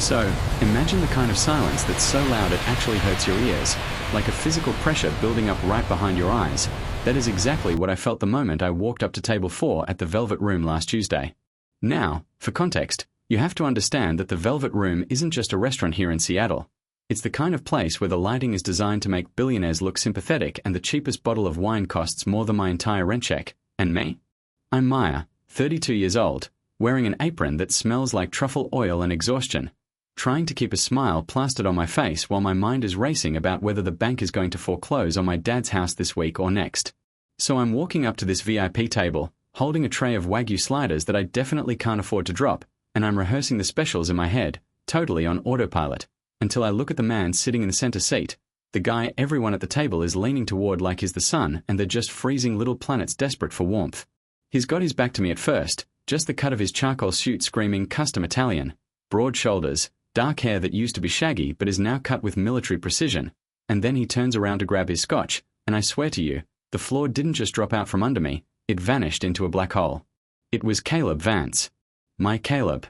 So, imagine the kind of silence that's so loud it actually hurts your ears, like a physical pressure building up right behind your eyes. That is exactly what I felt the moment I walked up to table 4 at the Velvet Room last Tuesday. Now, for context, you have to understand that the Velvet Room isn't just a restaurant here in Seattle. It's the kind of place where the lighting is designed to make billionaires look sympathetic and the cheapest bottle of wine costs more than my entire rent check. And me? I'm Maya, 32 years old, wearing an apron that smells like truffle oil and exhaustion, trying to keep a smile plastered on my face while my mind is racing about whether the bank is going to foreclose on my dad's house this week or next. So I'm walking up to this VIP table, holding a tray of Wagyu sliders that I definitely can't afford to drop, and I'm rehearsing the specials in my head, totally on autopilot, until I look at the man sitting in the center seat, the guy everyone at the table is leaning toward like he's the sun and they're just freezing little planets desperate for warmth. He's got his back to me at first, just the cut of his charcoal suit screaming custom Italian, broad shoulders, dark hair that used to be shaggy but is now cut with military precision, and then he turns around to grab his scotch, and I swear to you, the floor didn't just drop out from under me, it vanished into a black hole. It was Caleb Vance. My Caleb.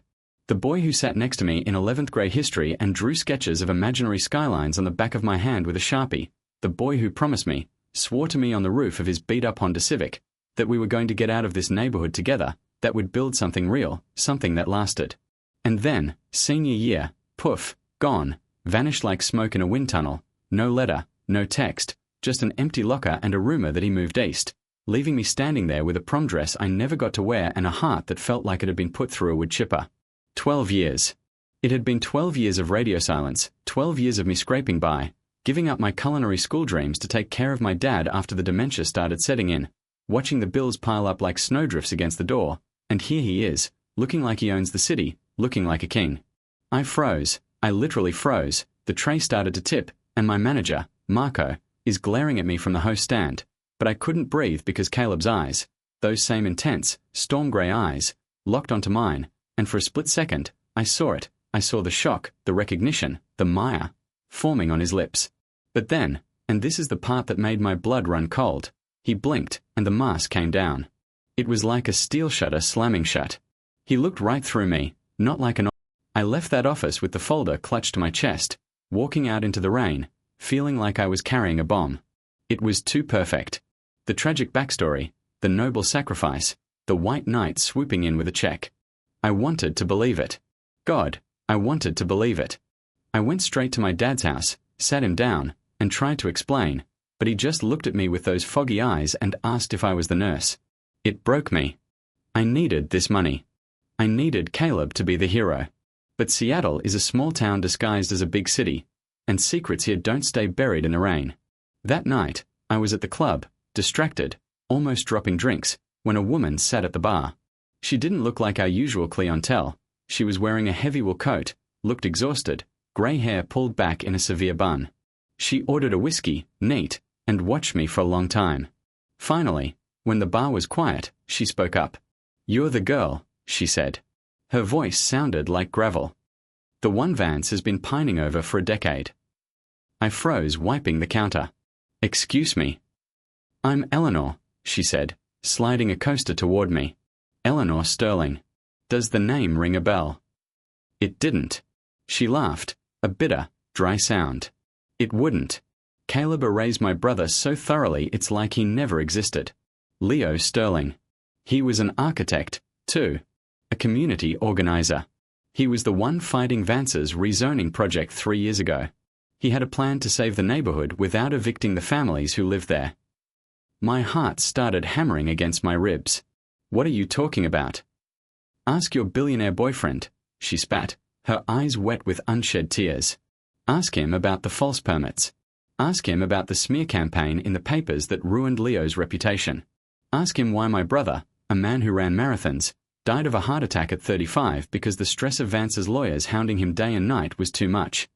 The boy who sat next to me in 11th grade history and drew sketches of imaginary skylines on the back of my hand with a Sharpie. The boy who promised me, swore to me on the roof of his beat-up Honda Civic, that we were going to get out of this neighborhood together, that would build something real, something that lasted. And then, senior year, poof, gone, vanished like smoke in a wind tunnel, no letter, no text, just an empty locker and a rumor that he moved east, leaving me standing there with a prom dress I never got to wear and a heart that felt like it had been put through a wood chipper. 12 years. It had been 12 years of radio silence, 12 years of me scraping by, giving up my culinary school dreams to take care of my dad after the dementia started setting in, watching the bills pile up like snowdrifts against the door, and here he is, looking like he owns the city, looking like a king. I froze. I literally froze. The tray started to tip, and my manager, Marco, is glaring at me from the host stand, but I couldn't breathe because Caleb's eyes, those same intense, storm grey eyes, locked onto mine, and for a split second, I saw it. I saw the shock, the recognition, the mire, forming on his lips. But then, and this is the part that made my blood run cold, he blinked, and the mask came down. It was like a steel shutter slamming shut. He looked right through me, not like an... I left that office with the folder clutched to my chest, walking out into the rain, feeling like I was carrying a bomb. It was too perfect. The tragic backstory, the noble sacrifice, the white knight swooping in with a check. I wanted to believe it. God, I wanted to believe it. I went straight to my dad's house, sat him down, and tried to explain, but he just looked at me with those foggy eyes and asked if I was the nurse. It broke me. I needed this money. I needed Caleb to be the hero. But Seattle is a small town disguised as a big city, and secrets here don't stay buried in the rain. That night, I was at the club, distracted, almost dropping drinks, when a woman sat at the bar. She didn't look like our usual clientele. She was wearing a heavy wool coat, looked exhausted, grey hair pulled back in a severe bun. She ordered a whiskey, neat, and watched me for a long time. Finally, when the bar was quiet, she spoke up. "You're the girl," she said. Her voice sounded like gravel. "The one Vance has been pining over for a decade." I froze, wiping the counter. "Excuse me." "I'm Eleanor," she said, sliding a coaster toward me. "Eleanor Sterling. Does the name ring a bell?" It didn't. She laughed, a bitter, dry sound. It wouldn't. Caleb erased my brother so thoroughly it's like he never existed. Leo Sterling. He was an architect, too. A community organizer. He was the one fighting Vance's rezoning project 3 years ago. He had a plan to save the neighborhood without evicting the families who lived there. My heart started hammering against my ribs. "What are you talking about?" "Ask your billionaire boyfriend," she spat, her eyes wet with unshed tears. "Ask him about the false permits. Ask him about the smear campaign in the papers that ruined Leo's reputation. Ask him why my brother, a man who ran marathons, died of a heart attack at 35 because the stress of Vance's lawyers hounding him day and night was too much."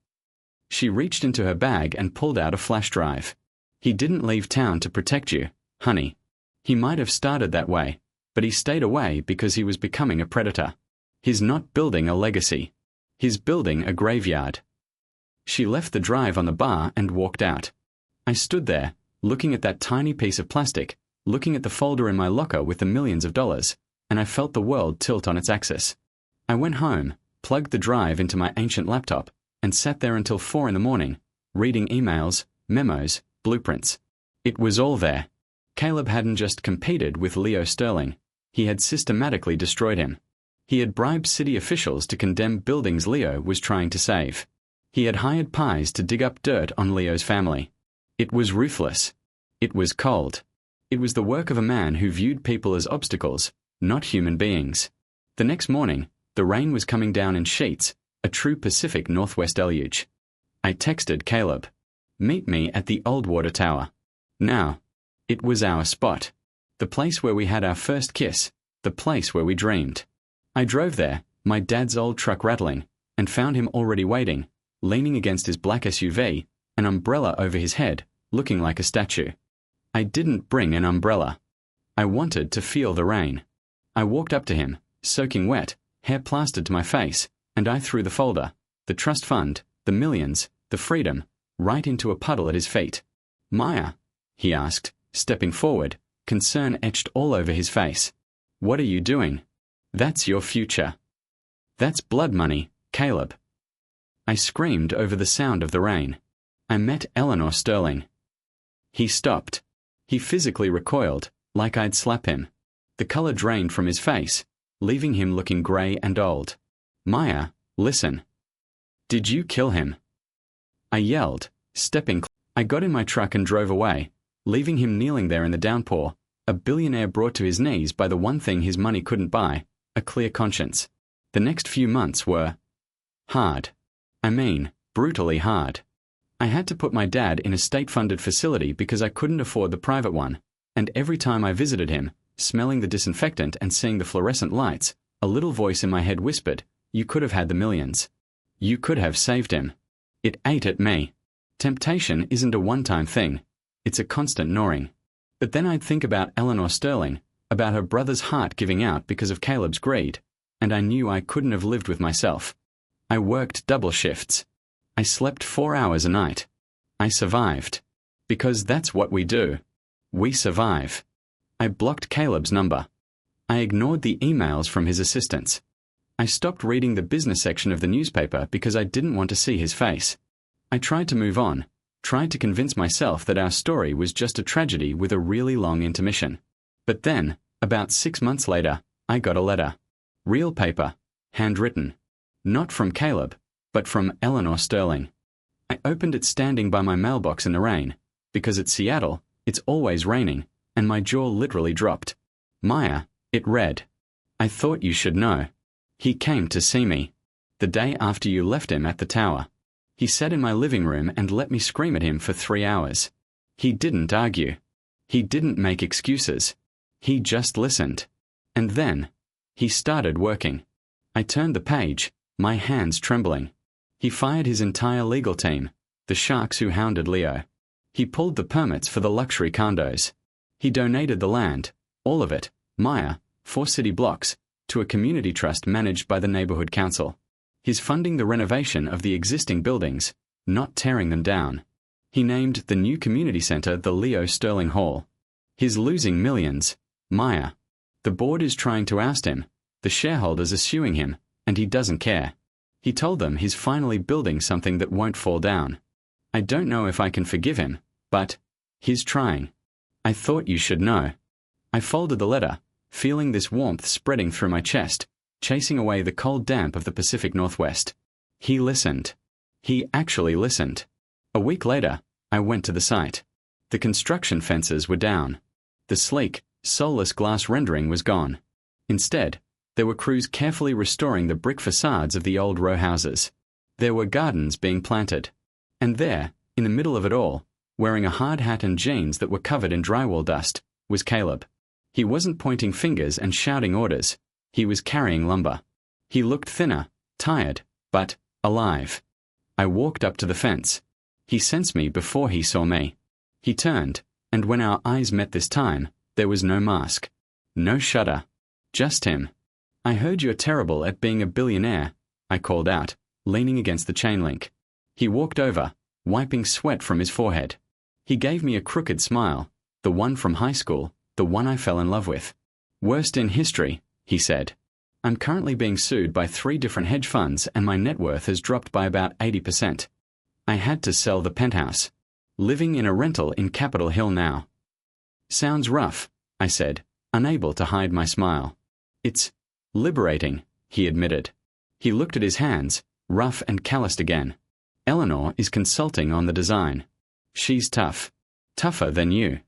She reached into her bag and pulled out a flash drive. "He didn't leave town to protect you, honey. He might have started that way, but he stayed away because he was becoming a predator. He's not building a legacy. He's building a graveyard." She left the drive on the bar and walked out. I stood there, looking at that tiny piece of plastic, looking at the folder in my locker with the millions of dollars, and I felt the world tilt on its axis. I went home, plugged the drive into my ancient laptop, and sat there until 4 in the morning, reading emails, memos, blueprints. It was all there. Caleb hadn't just competed with Leo Sterling, he had systematically destroyed him. He had bribed city officials to condemn buildings Leo was trying to save. He had hired pies to dig up dirt on Leo's family. It was ruthless. It was cold. It was the work of a man who viewed people as obstacles, not human beings. The next morning, the rain was coming down in sheets, a true Pacific Northwest deluge. I texted Caleb. Meet me at the Old Water Tower. Now. It was our spot. The place where we had our first kiss, the place where we dreamed. I drove there, my dad's old truck rattling, and found him already waiting, leaning against his black SUV, an umbrella over his head, looking like a statue. I didn't bring an umbrella. I wanted to feel the rain. I walked up to him, soaking wet, hair plastered to my face, and I threw the folder, the trust fund, the millions, the freedom, right into a puddle at his feet. "Maya?" he asked, stepping forward, concern etched all over his face. "What are you doing? That's your future. That's blood money, Caleb." I screamed over the sound of the rain. I met Eleanor Sterling. He stopped. He physically recoiled, like I'd slap him. The color drained from his face, leaving him looking gray and old. "Maya, listen. Did you kill him?" I yelled, stepping. I got in my truck and drove away, leaving him kneeling there in the downpour, a billionaire brought to his knees by the one thing his money couldn't buy, a clear conscience. The next few months were hard. I mean, brutally hard. I had to put my dad in a state-funded facility because I couldn't afford the private one, and every time I visited him, smelling the disinfectant and seeing the fluorescent lights, a little voice in my head whispered, "You could have had the millions. You could have saved him." It ate at me. Temptation isn't a one-time thing. It's a constant gnawing. But then I'd think about Eleanor Sterling, about her brother's heart giving out because of Caleb's greed, and I knew I couldn't have lived with myself. I worked double shifts. I slept 4 hours a night. I survived. Because that's what we do. We survive. I blocked Caleb's number. I ignored the emails from his assistants. I stopped reading the business section of the newspaper because I didn't want to see his face. I tried to move on, tried to convince myself that our story was just a tragedy with a really long intermission. But then, about 6 months later, I got a letter. Real paper, handwritten. Not from Caleb, but from Eleanor Sterling. I opened it standing by my mailbox in the rain, because it's Seattle, it's always raining, and my jaw literally dropped. "Maya," it read. "I thought you should know. He came to see me. The day after you left him at the tower. He sat in my living room and let me scream at him for 3 hours. He didn't argue. He didn't make excuses. He just listened. And then, he started working. I turned the page, my hands trembling. He fired his entire legal team, the sharks who hounded Leo. He pulled the permits for the luxury condos. He donated the land, all of it, Maya, 4 city blocks, to a community trust managed by the neighborhood council. He's funding the renovation of the existing buildings, not tearing them down. He named the new community center the Leo Sterling Hall. He's losing millions, Maya. The board is trying to oust him, the shareholders are suing him, and he doesn't care. He told them he's finally building something that won't fall down. I don't know if I can forgive him, but he's trying. I thought you should know." I folded the letter, feeling this warmth spreading through my chest, chasing away the cold damp of the Pacific Northwest. He listened. He actually listened. A week later, I went to the site. The construction fences were down. The sleek, soulless glass rendering was gone. Instead, there were crews carefully restoring the brick facades of the old row houses. There were gardens being planted. And there, in the middle of it all, wearing a hard hat and jeans that were covered in drywall dust, was Caleb. He wasn't pointing fingers and shouting orders. He was carrying lumber. He looked thinner, tired, but alive. I walked up to the fence. He sensed me before he saw me. He turned, and when our eyes met this time, there was no mask. No shudder. Just him. "I heard you're terrible at being a billionaire," I called out, leaning against the chain link. He walked over, wiping sweat from his forehead. He gave me a crooked smile, the one from high school, the one I fell in love with. "Worst in history," he said. I'm currently being sued by 3 different hedge funds and my net worth has dropped by about 80%. I had to sell the penthouse. Living in a rental in Capitol Hill now. Sounds rough, I said, unable to hide my smile. It's liberating, he admitted. He looked at his hands, rough and calloused again. Eleanor is consulting on the design. She's tough. Tougher than you.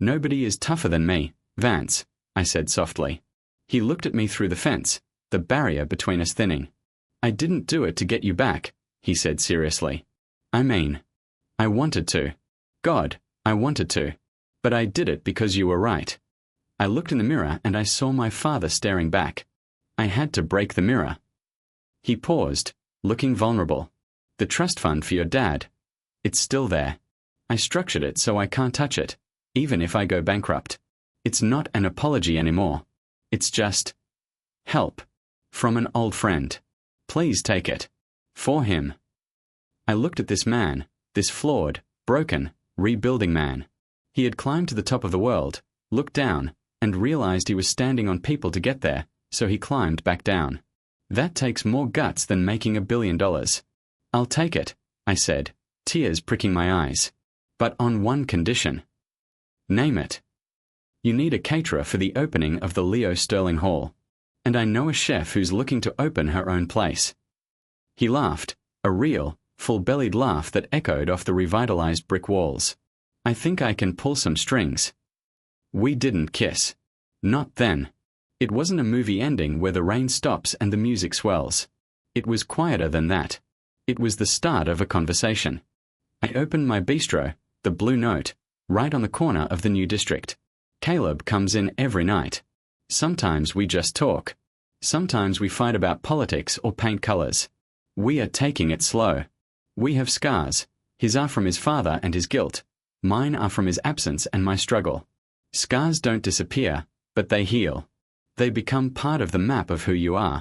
Nobody is tougher than me, Vance, I said softly. He looked at me through the fence, the barrier between us thinning. I didn't do it to get you back, he said seriously. I mean, I wanted to. God, I wanted to. But I did it because you were right. I looked in the mirror and I saw my father staring back. I had to break the mirror. He paused, looking vulnerable. The trust fund for your dad. It's still there. I structured it so I can't touch it, even if I go bankrupt. It's not an apology anymore. It's just help. From an old friend. Please take it. For him. I looked at this man, this flawed, broken, rebuilding man. He had climbed to the top of the world, looked down, and realized he was standing on people to get there, so he climbed back down. That takes more guts than making $1 billion. I'll take it, I said, tears pricking my eyes. But on one condition. Name it. You need a caterer for the opening of the Leo Sterling Hall. And I know a chef who's looking to open her own place. He laughed, a real, full-bellied laugh that echoed off the revitalized brick walls. I think I can pull some strings. We didn't kiss. Not then. It wasn't a movie ending where the rain stops and the music swells. It was quieter than that. It was the start of a conversation. I opened my bistro, the Blue Note, right on the corner of the new district. Caleb comes in every night. Sometimes we just talk. Sometimes we fight about politics or paint colors. We are taking it slow. We have scars. His are from his father and his guilt. Mine are from his absence and my struggle. Scars don't disappear, but they heal. They become part of the map of who you are.